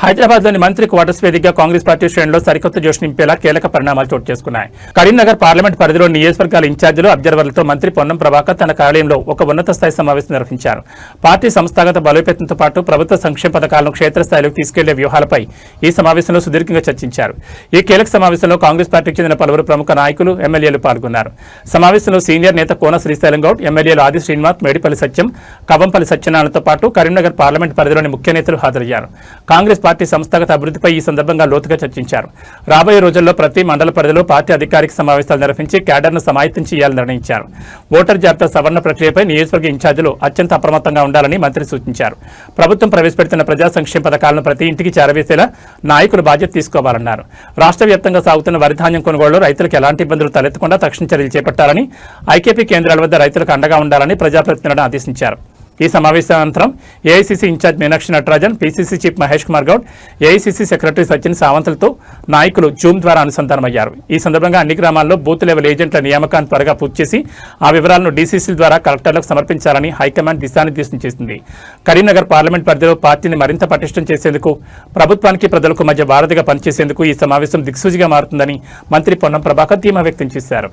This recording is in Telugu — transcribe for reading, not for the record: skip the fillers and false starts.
హైదరాబాద్లోని మంత్రి క్వార్టర్స్ వేదికగా కాంగ్రెస్ పార్టీ శ్రేణుల్లో సరికొత్త జోష్ నింపేలా కీలక పరిణామాలు చోటు చేసుకున్నాయి. కరీంనగర్ పార్లమెంట్ పరిధిలో నియోజకవర్గాల ఇన్ఛార్జీలు, అబ్జర్వర్లతో మంత్రి పొన్నం ప్రభాకర్ తన కార్యాలయంలో ఒక ఉన్నత స్థాయి సమావేశం నిర్వహించారు. పార్టీ సంస్థాగత బలోపేతంతో పాటు ప్రభుత్వ సంక్షేమ పథకాలను క్షేత్రస్థాయిలోకి తీసుకెళ్లే వ్యూహాలపై ఈ సమావేశంలో సుదీర్ఘంగా చర్చించారు. ఈ కీలక సమావేశంలో కాంగ్రెస్ పార్టీకి చెందిన పలువురు ప్రముఖ నాయకులు, ఎమ్మెల్యేలు పాల్గొన్నారు. సమావేశంలో సీనియర్ నేత కోన శ్రీశైలం గౌడ్, ఎమ్మెల్యేలు ఆది శ్రీనివాస్, మేడిపల్లి సత్యం, కవంపల్లి సత్యనారాయణతో పాటు కరీంనగర్ పార్లమెంట్ పరిధిలోని ముఖ్య నేతలు హాజరయ్యారు. కాంగ్రెస్ పార్టీ సంస్థాగత అభివృద్ధిపై ఈ సందర్భంగా లోతుగా చర్చించారు. రాబోయే రోజుల్లో ప్రతి మండల పరిధిలో పార్టీ అధికారిక సమావేశాలు నిర్వహించి క్యాడర్ను సమాయత్తం చేయాలని నిర్ణయించారు. ఓటర్ జాబితా సవరణ ప్రక్రియపై నియోజకవర్గ ఇన్ఛార్జీలు అత్యంత అప్రమత్తంగా ఉండాలని మంత్రి సూచించారు. ప్రభుత్వం ప్రవేశపెడుతున్న ప్రజా సంక్షేమ పథకాలను ప్రతి ఇంటికి చేరవేసేలా నాయకులు బాధ్యత తీసుకోవాలన్నారు. రాష్ట్ర వ్యాప్తంగా సాగుతున్న వరి ధాన్యం కొనుగోలులో రైతులకు ఎలాంటి ఇబ్బందులు తలెత్తకుండా తక్షణ చర్యలు చేపట్టాలని, ఐకేపీ కేంద్రాల వద్ద రైతులకు అండగా ఉండాలని ప్రజాప్రతినిధులను ఆదేశించారు. ఈ సమావేశానంతరం AICC in charge Meenakshi Natarajan, PCC chief Mahesh Kumar Goud, AICC secretary Sachin సావంత్లతో నాయకులు జూమ్ ద్వారా అనుసంధానమయ్యారు. ఈ సందర్భంగా అన్ని గ్రామాల్లో బూత్ లెవెల్ ఏజెంట్ల నియామకాన్ని త్వరగా పూర్తి చేసి ఆ వివరాలను డీసీసీ ద్వారా కలెక్టర్లకు సమర్పించాలని హైకమాండ్ దిశానిర్దేశం చేసింది. కరీంనగర్ పార్లమెంట్ పరిధిలో పార్టీని మరింత పటిష్టం చేసేందుకు, ప్రభుత్వానికి ప్రజలకు మధ్య వారధిగా పనిచేసేందుకు ఈ సమావేశం దిక్సూచిగా మారుతుందని మంత్రి పొన్నం ప్రభాకర్ ధీమా వ్యక్తం చేశారు.